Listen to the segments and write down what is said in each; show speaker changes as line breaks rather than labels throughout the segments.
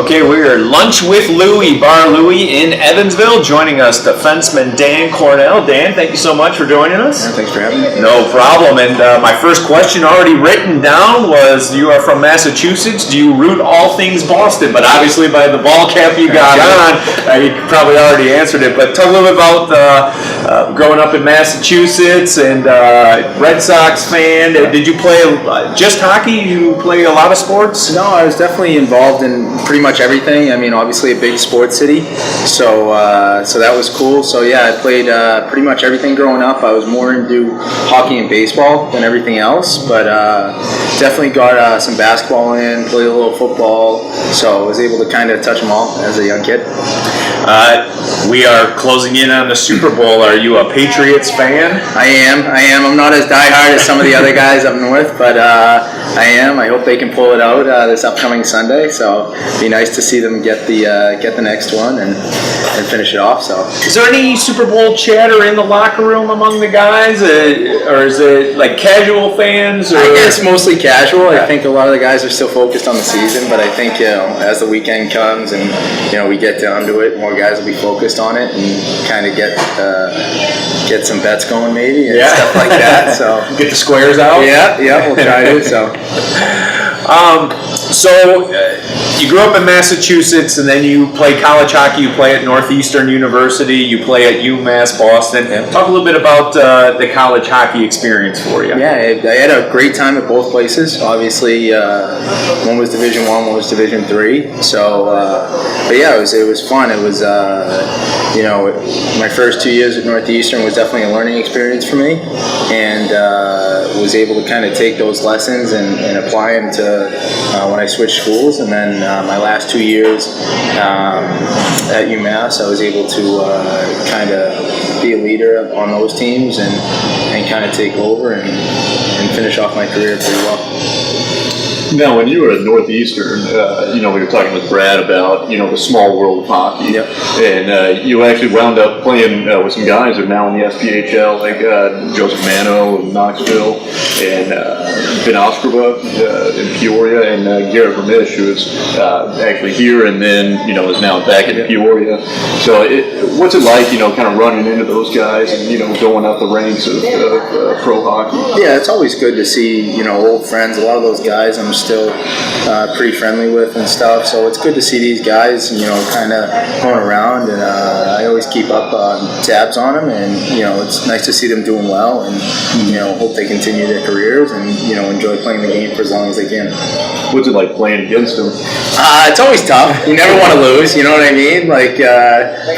Okay, we are Lunch with Louie, Bar Louie in Evansville. Joining us, defenseman Dan Cornell. Dan, thank you so much for joining us.
Yeah, thanks for having me.
No problem. And my first question already written down was, you are from Massachusetts. Do you root all things Boston? But obviously by the ball cap you got on, you probably already answered it. But talk a little bit about growing up in Massachusetts and Red Sox fan. Did you play just hockey? You play a lot of sports?
No, I was definitely involved in pretty much everything. I mean, obviously a big sports city, so that was cool. So yeah, I played pretty much everything growing up. I was more into hockey and baseball than everything else, but definitely got some basketball in, played a little football, so I was able to kind of touch them all as a young kid.
We are closing in on the Super Bowl. Are you a Patriots fan?
I am. I'm not as diehard as some of the other guys up north, but I am. I hope they can pull it out this upcoming Sunday. So it'd be nice to see them get the next one and finish it off. So,
is there any Super Bowl chatter in the locker room among the guys, or is it like casual fans? Or?
I guess mostly casual. I think a lot of the guys are still focused on the season, but I think as the weekend comes and we get down to it, more guys will be focused on it and kind of get some bets going maybe and stuff like that. So
get the squares out.
Yeah, we'll try to. So.
You grew up in Massachusetts, and then you play college hockey. You play at Northeastern University. You play at UMass Boston. Talk a little bit about the college hockey experience for you.
Yeah, I had a great time at both places. Obviously, one was Division I, one was Division III. So, but yeah, it was fun. It was my first 2 years at Northeastern was definitely a learning experience for me, and was able to kind of take those lessons and apply them to when I switched schools. And then my last 2 years at UMass, I was able to kind of be a leader on those teams and kind of take over and finish off my career pretty well.
Now, when you were at Northeastern, we were talking with Brad about, the small world of hockey.
Yep.
And you actually wound up playing with some guys that are now in the SPHL, like Joseph Mano in Knoxville, and Ben Oskrova in Peoria, and Garrett Vermish, who is actually here and then, is now back in Peoria. So what's it like, kind of running into those guys and, going up the ranks of pro hockey?
Yeah, it's always good to see, old friends. A lot of those guys I'm still pretty friendly with and stuff, so it's good to see these guys kind of going around, and I always keep up tabs on them, and it's nice to see them doing well, and hope they continue their careers and enjoy playing the game for as long as they can.
What's it like playing against them?
It's always tough. You never want to lose, you know what I mean? Like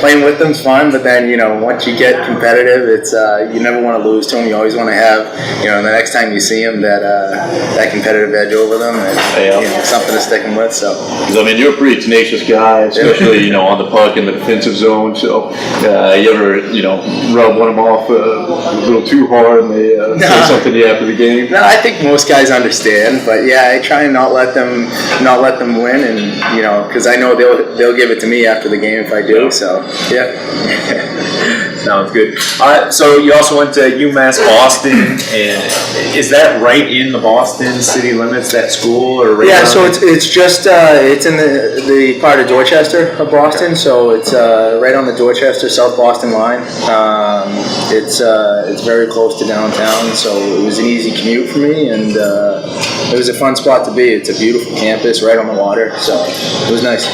playing with them's fun, but then once you get competitive, it's you never want to lose to them. You always want to have the next time you see them that competitive edge over them, and something to stick them with. So,
I mean, you're a pretty tenacious guy, especially on the puck in the defensive zone. So, you ever rub one of them off a little too hard, and they say something to you after the game?
No, I think most guys understand, but yeah, I try and not let them win, and because I know they'll give it to me after the game if I do. So yeah.
Sounds good. So you also went to UMass Boston, and is that right in the Boston city limits, that school? Or right
so it's just it's in the part of Dorchester of Boston, so it's right on the Dorchester South Boston line. It's very close to downtown, so it was an easy commute for me, and it was a fun spot to be. It's a beautiful campus right on the water, so it was nice.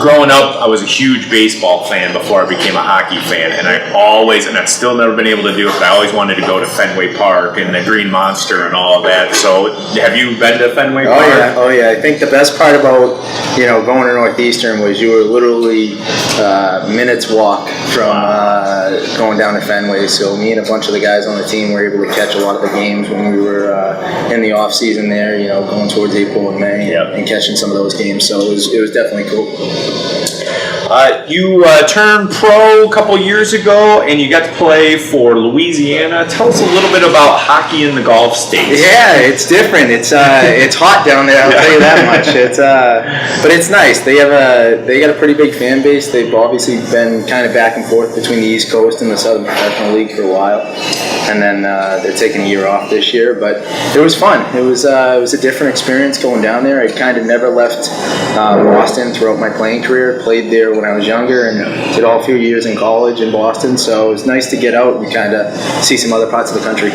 Growing up, I was a huge baseball fan before I became a hockey fan, and I've still never been able to do it, but I always wanted to go to Fenway Park and the Green Monster and all of that. So have you been to Fenway Park?
Oh yeah. I think the best part about going to Northeastern was you were literally minutes walk from going down to Fenway. So me and a bunch of the guys on the team were able to catch a lot of the games when we were in the off season there, going towards April and May, and catching some of those games. So it was definitely cool.
You turned pro a couple years ago, and you got to play for Louisiana. Tell us a little bit about hockey in the Gulf States.
Yeah, it's different. It's hot down there. I'll tell you that much. But it's nice. They got a pretty big fan base. They've obviously been kind of back and forth between the East Coast and the Southern Professional League for a while, and then they're taking a year off this year. But it was fun. It was a different experience going down there. I kind of never left Boston throughout my playing career. Played there when I was younger and did all a few years in college in Boston. So it was nice to get out and kind of see some other parts of the country.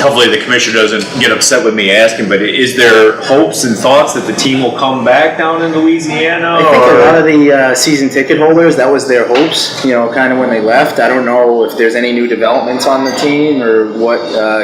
Hopefully the commissioner doesn't get upset with me asking, but is there hopes and thoughts that the team will come back down in Louisiana?
I think a lot of the season ticket holders, that was their hopes, kind of when they left. I don't know if there's any new developments on the team or what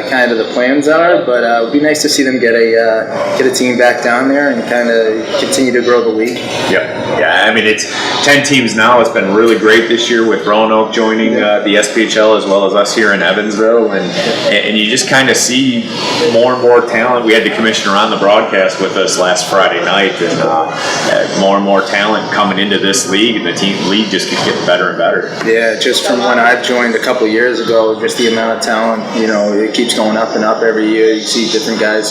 kind of the plans are, but it would be nice to see them get a team back down there and kind of continue to grow the league.
Yeah. I mean, it's 10 teams now. It's been really great this year with Roanoke joining the SPHL as well as us here in Evansville, and you just kind of see more and more talent. We had the commissioner on the broadcast with us last Friday night, and more and more talent coming into this league, and the league just keeps getting better and better.
Yeah, just from when I joined a couple of years ago, just the amount of talent, it keeps going up and up every year. You see different guys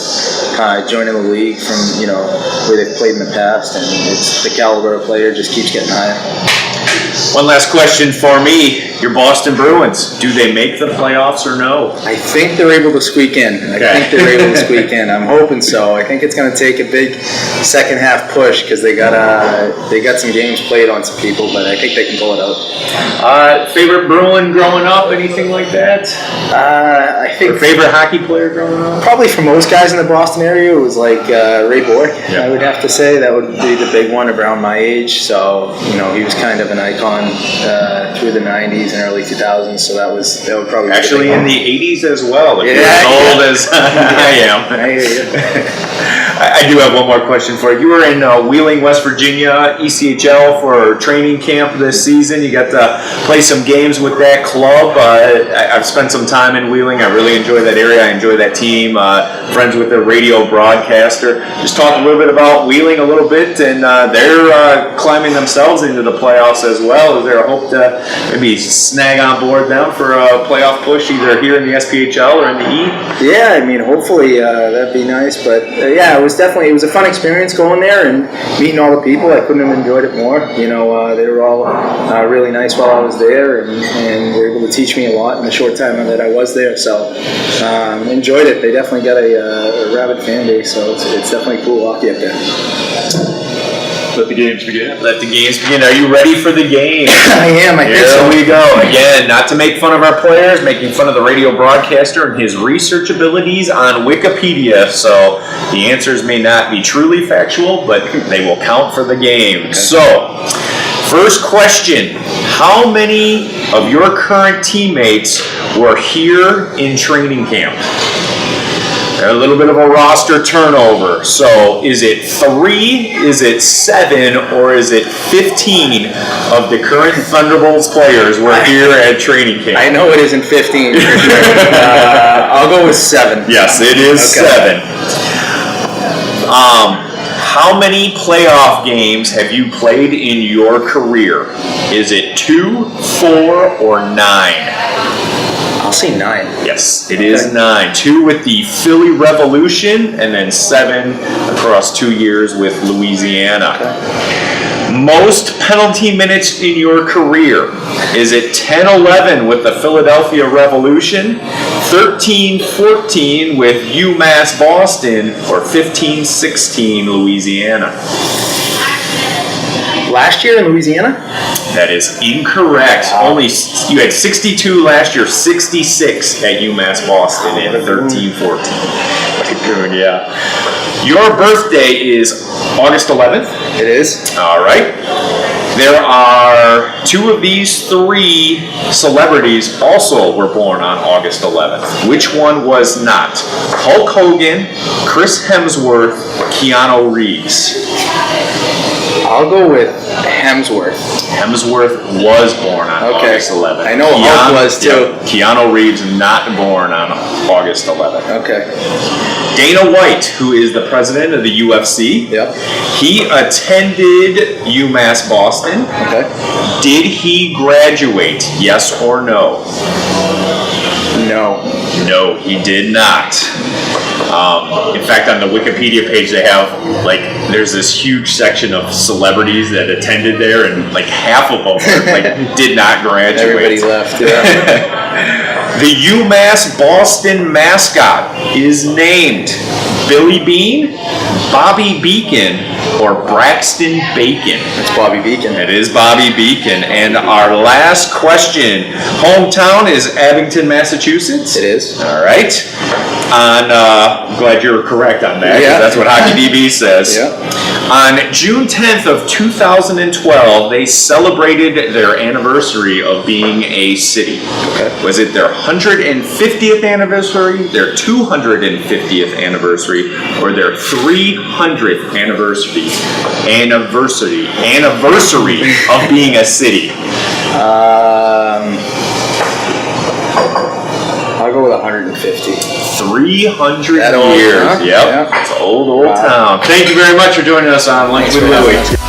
joining the league from, where they've played in the past, and it's the caliber of player just keeps getting higher.
One last question for me. Your Boston Bruins, do they make the playoffs or no?
I think they're able to squeak in. I'm hoping so. I think it's going to take a big second half push because they got some games played on some people, but I think they can pull it out.
Favorite Bruin growing up, anything like that?
I think
or favorite hockey player growing up?
Probably for most guys in the Boston area, it was like Ray Bourque.
Yeah.
I would have to say that would be the big one around my age. So he was kind of an icon through the 90s and early 2000s. So that would probably
actually
be
in the 80s as well. If you're as old as I am.
I hear you.
I do have one more question for you. You were in Wheeling, West Virginia, ECHL for training camp this season. You got to play some games with that club. I've spent some time in Wheeling. I really enjoy that area. I enjoy that team. Friends with their radio broadcaster. Just talk a little bit about Wheeling a little bit, and they're climbing themselves into the playoffs as well. Is there a hope to maybe snag on board them for a playoff push either here in the SPHL or in the E?
Yeah, I mean, hopefully that'd be nice. But it was a fun experience going there and meeting all the people. I couldn't have enjoyed it more. They were all really nice while I was there, and were able to teach me a lot in the short time that I was there. So enjoyed it. They definitely got a rabid fan base, so it's definitely cool hockey up there.
Let the games begin.
Let the games begin. Are you ready for the game?
I am. I think so.
Here we go. Again, not to make fun of our players, making fun of the radio broadcaster and his research abilities on Wikipedia. So the answers may not be truly factual, but they will count for the game. Okay. So, first question. How many of your current teammates were here in training camp? A little bit of a roster turnover. So is it 3, is it 7, or is it 15 of the current Thunderbolts players were here at training camp?
I know it isn't 15 for sure. I'll go with 7.
Yes, it is 7. How many playoff games have you played in your career? Is it 2, 4, or 9?
I'll say 9.
Yes, it is 9. 2 with the Philly Revolution, and then 7 across 2 years with Louisiana. Okay. Most penalty minutes in your career. Is it 10-11 with the Philadelphia Revolution, 13-14 with UMass Boston, or 15-16 Louisiana?
Last year in Louisiana?
That is incorrect. Only you had 62 last year, 66 at UMass Boston in 13-14. Like a goon, yeah. Your birthday is August 11th.
It is.
All right. There are 2 of these 3 celebrities also were born on August 11th. Which one was not? Hulk Hogan, Chris Hemsworth, Keanu Reeves.
I'll go with Hemsworth.
Hemsworth was born on August 11th.
I know Hulk was too.
Yeah, Keanu Reeves not born on August 11th.
Okay.
Dana White, who is the president of the UFC, he attended UMass Boston.
Okay.
Did he graduate? Yes or no?
No.
No, he did not. In fact, on the Wikipedia page, they have there's this huge section of celebrities that attended there, and half of them did not graduate.
Everybody left. Yeah.
The UMass Boston mascot is named Billy Bean, Bobby Beacon, or Braxton Bacon.
It's Bobby Beacon.
It is Bobby Beacon. And our last question. Hometown is Abington, Massachusetts?
It is.
All right. I'm glad you were correct on that.
Yeah.
That's what HockeyDB says.
Yeah.
On June 10th of 2012, they celebrated their anniversary of being a city.
Okay.
Was it their 150th anniversary, their 250th anniversary, or their 300th anniversary of being a city?
I'll go with 150.
300
That old,
years.
huh?
Yep.
Yeah.
It's old town. Thank you very much for joining us on Lunch with Louie.